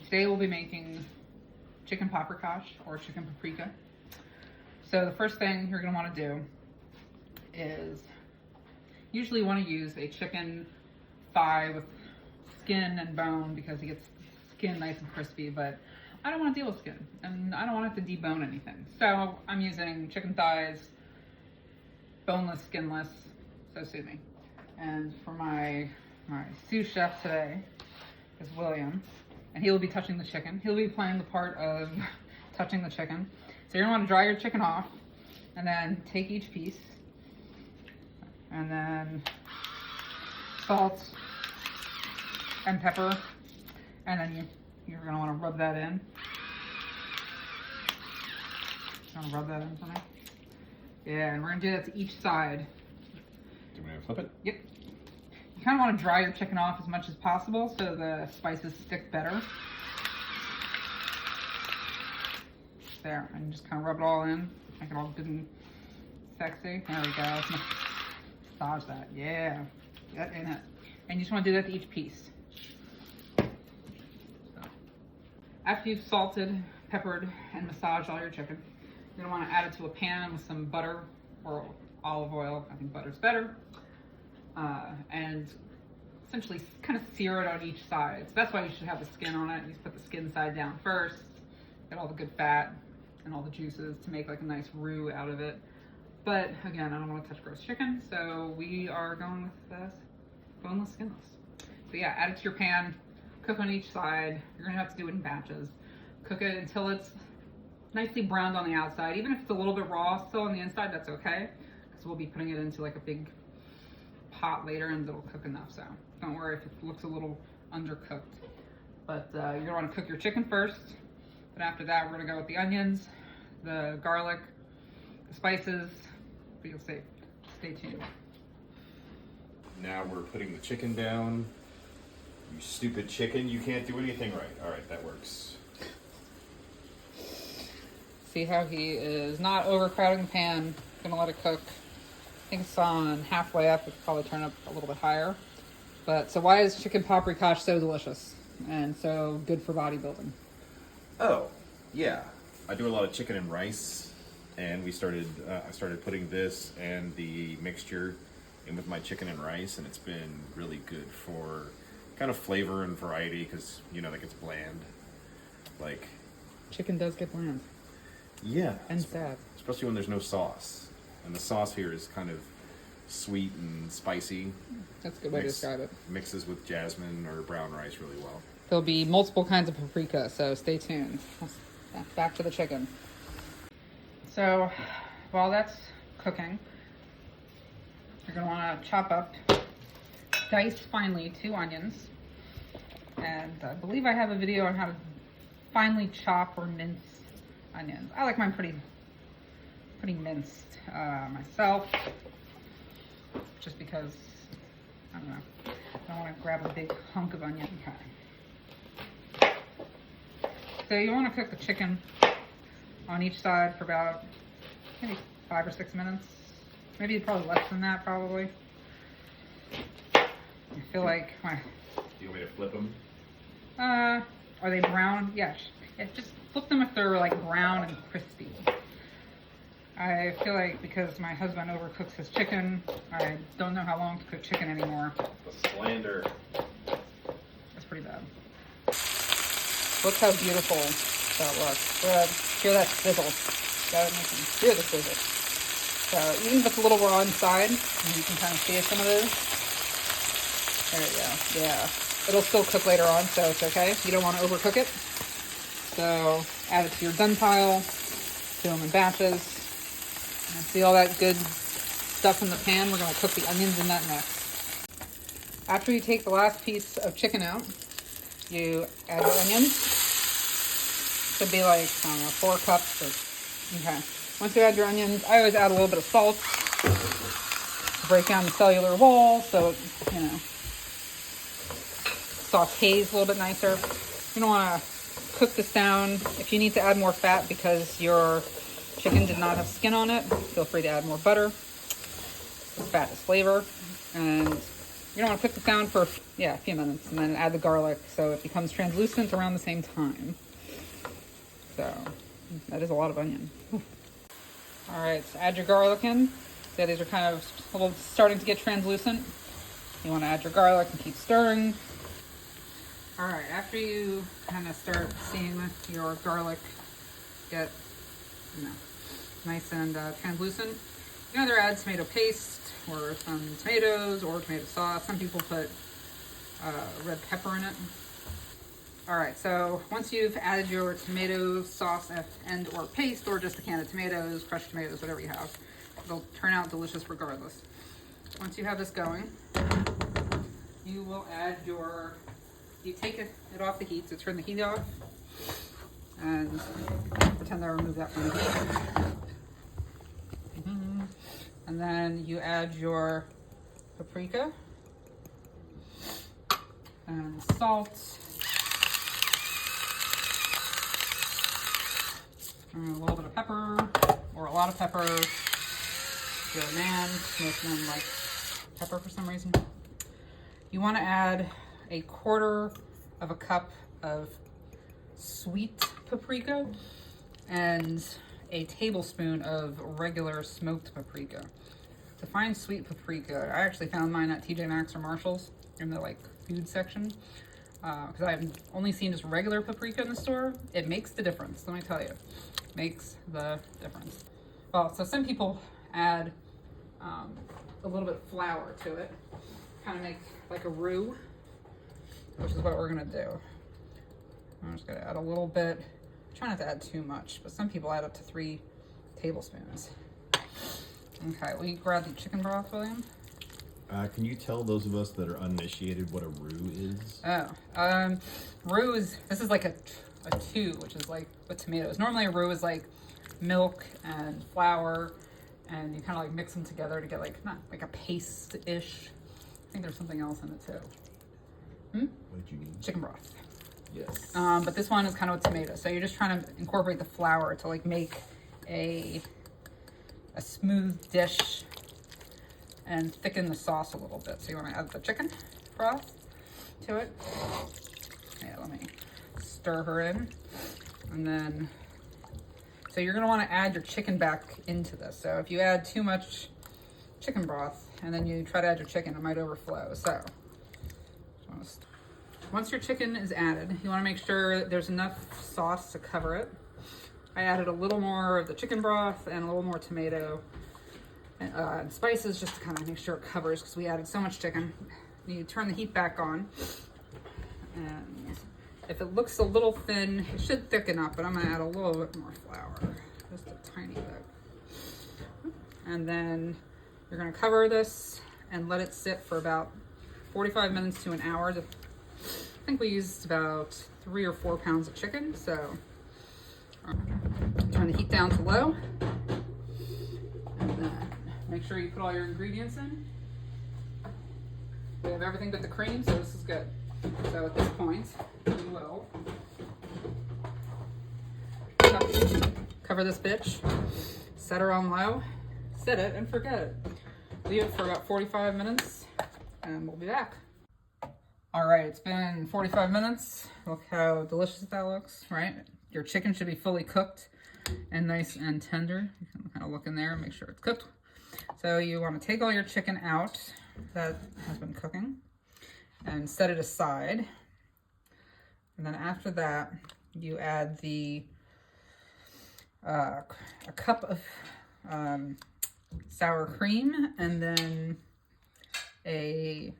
Today we'll be making chicken paprikash or chicken paprika. So the first thing you're going to want to do is usually want to use a chicken thigh with skin and bone because it gets skin nice and crispy, but I don't want to deal with skin and I don't want it to debone anything. So I'm using chicken thighs, boneless, skinless, so sue me. And for my sous chef today is William, and he will be touching the chicken. He'll be playing the part of touching the chicken. So you're gonna want to dry your chicken off and then take each piece and then salt and pepper, and then you're gonna want to rub that in. Gonna rub that in for me. Yeah, and we're gonna do that to each side. Do we flip it? Yep. You kind of want to dry your chicken off as much as possible so the spices stick better. There, and just kind of rub it all in, make it all good and sexy. There we go. Massage that. Yeah, get in it. And you just want to do that to each piece. So, after you've salted, peppered, and massaged all your chicken, you're gonna want to add it to a pan with some butter or olive oil. I think butter's better. And essentially kind of sear it on each side. So that's why you should have the skin on it. You just put the skin side down first, get all the good fat and all the juices to make like a nice roux out of it. But again, I don't want to touch gross chicken, so we are going with boneless, skinless. So yeah, add it to your pan, cook on each side. You're gonna have to do it in batches. Cook it until it's nicely browned on the outside. Even if it's a little bit raw still on the inside, that's okay, because we'll be putting it into like a big pot later and it'll cook enough, so don't worry if it looks a little undercooked. But you're gonna want to cook your chicken first, but after that we're gonna go with the onions, the garlic, the spices, but you'll see. Stay tuned. Now we're putting the chicken down. You stupid chicken, you can't do anything right. All right, that works. See how he is not overcrowding the pan. Gonna let it cook. I think it's on halfway up. We could probably turn it up a little bit higher. But so why is chicken paprikash so delicious and so good for bodybuilding? Oh, yeah. I do a lot of chicken and rice, and I started putting this and the mixture in with my chicken and rice, and it's been really good for kind of flavor and variety because, you know, that gets bland. Like, Chicken does get bland. yeah. And sad. Especially when there's no sauce. And the sauce here is kind of sweet and spicy. That's a good way to describe it. Mixes with jasmine or brown rice really well. There'll be multiple kinds of paprika, so stay tuned. Back to the chicken. So while that's cooking, you're going to want to chop up, dice finely, 2 onions. And I believe I have a video on how to finely chop or mince onions. I like mine pretty minced myself, just because, I don't know, I don't want to grab a big hunk of onion. Okay. So you want to cook the chicken on each side for about maybe 5 or 6 minutes. Maybe probably less than that, probably. I feel like my... Do you want me to flip them? Are they brown? Yeah, just flip them if they're like brown and crispy. I feel like because my husband overcooks his chicken, I don't know how long to cook chicken anymore. The slander. That's pretty bad. Look how beautiful that looks. Hear that sizzle. Gotta make them hear the sizzle. So even if it's a little raw inside, and you can kind of see some of those. There you go. Yeah. It'll still cook later on, so it's okay. You don't want to overcook it. So add it to your done pile. Do them in batches. And see all that good stuff in the pan? We're going to cook the onions in that next. After you take the last piece of chicken out, you add your onions. Should be like, I don't know, 4 cups. Okay. Once you add your onions, I always add a little bit of salt to break down the cellular wall so it, you know, sautés a little bit nicer. You don't want to cook this down. If you need to add more fat because your chicken did not have skin on it, feel free to add more butter. Fat is flavor. And you don't want to cook this down for, yeah, a few minutes, and then add the garlic so it becomes translucent around the same time. So that is a lot of onion. Whew. All right, so add your garlic in. So these are kind of a little starting to get translucent. You want to add your garlic and keep stirring. All right, after you kind of start seeing your garlic get, nice and translucent, you can either add tomato paste or some tomatoes or tomato sauce. Some people put red pepper in it. All right, so once you've added your tomato sauce and or paste, or just a can of tomatoes, crushed tomatoes, whatever you have, they'll turn out delicious regardless. Once you have this going, you will add you take it off the heat, so turn the heat off, and pretend I removed that from the heat. And then you add your paprika and salt. And a little bit of pepper, or a lot of pepper. If you're a man, most men like pepper for some reason. You want to add a quarter of a cup of sweet paprika and a tablespoon of regular smoked paprika. To find sweet paprika, I actually found mine at TJ Maxx or Marshall's in the food section, because I've only seen just regular paprika in the store. It makes the difference, let me tell you. Makes the difference. Well, so some people add a little bit of flour to it, kind of make like a roux, which is what we're gonna do. I'm just gonna add a little bit. Try not to add too much, but some people add up to 3 tablespoons. Okay, will you grab the chicken broth, William? Can you tell those of us that are uninitiated what a roux is? Oh, roux is, this is like a two, which is like with tomatoes. Normally a roux is like milk and flour, and you kind of mix them together to get not like a paste-ish. I think there's something else in it too. What did you need? Chicken broth. Yes. But this one is kind of with tomatoes. So you're just trying to incorporate the flour to make a smooth dish and thicken the sauce a little bit. So you want to add the chicken broth to it. Yeah, let me stir her in. And then, so you're gonna want to add your chicken back into this. So if you add too much chicken broth and then you try to add your chicken, it might overflow. So once your chicken is added, you want to make sure there's enough sauce to cover it. I added a little more of the chicken broth and a little more tomato and spices just to kind of make sure it covers, because we added so much chicken. You turn the heat back on, and if it looks a little thin, it should thicken up, but I'm going to add a little bit more flour, just a tiny bit. And then you're going to cover this and let it sit for about 45 minutes to an hour. I think we used about 3 or 4 pounds of chicken, so turn the heat down to low, and then make sure you put all your ingredients in. We have everything but the cream, so this is good. So at this point, we will cover this bitch, set her on low, set it, and forget it. Leave it for about 45 minutes, and we'll be back. All right, it's been 45 minutes. Look how delicious that looks, right? Your chicken should be fully cooked and nice and tender. You can kind of look in there and make sure it's cooked. So you want to take all your chicken out that has been cooking and set it aside. And then after that, you add a cup of sour cream, and then a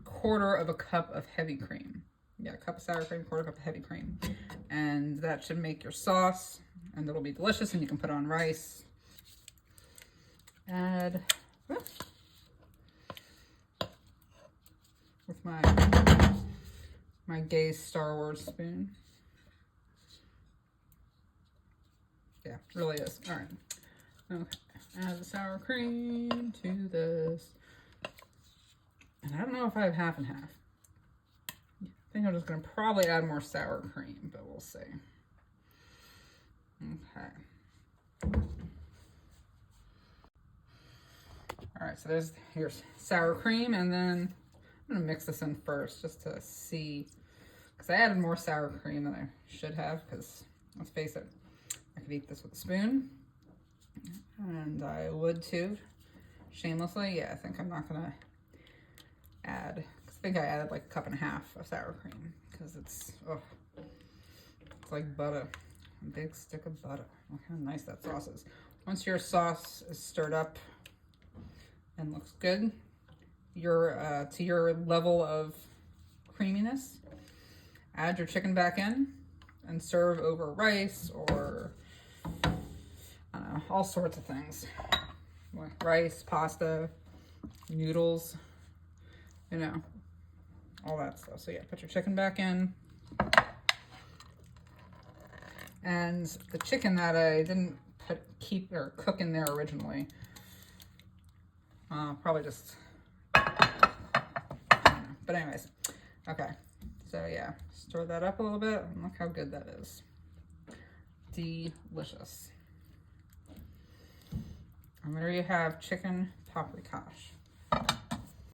quarter of a cup of heavy cream. Yeah, a cup of sour cream, quarter cup of heavy cream. And that should make your sauce, and it'll be delicious, and you can put on rice. Add with my gay Star Wars spoon. Yeah, it really is. All right. Okay. Add the sour cream to this. And I don't know if I have half and half. I think I'm just going to probably add more sour cream, but we'll see. Okay. All right, so here's sour cream, and then I'm gonna mix this in first just to see, because I added more sour cream than I should have, because let's face it, I could eat this with a spoon, and I would too, shamelessly. Yeah, I think I'm not gonna add, because I think I added like a cup and a half of sour cream, because it's like butter, a big stick of butter. Look how nice that sauce is. Once your sauce is stirred up and looks good, to your level of creaminess, add your chicken back in and serve over rice or I don't know, all sorts of things, like rice, pasta, noodles, you know, all that stuff. So yeah, put your chicken back in. And the chicken that I didn't cook in there originally, probably just, I don't know. But anyways, okay. So yeah, stir that up a little bit, and look how good that is. Delicious. And there you have chicken paprikash.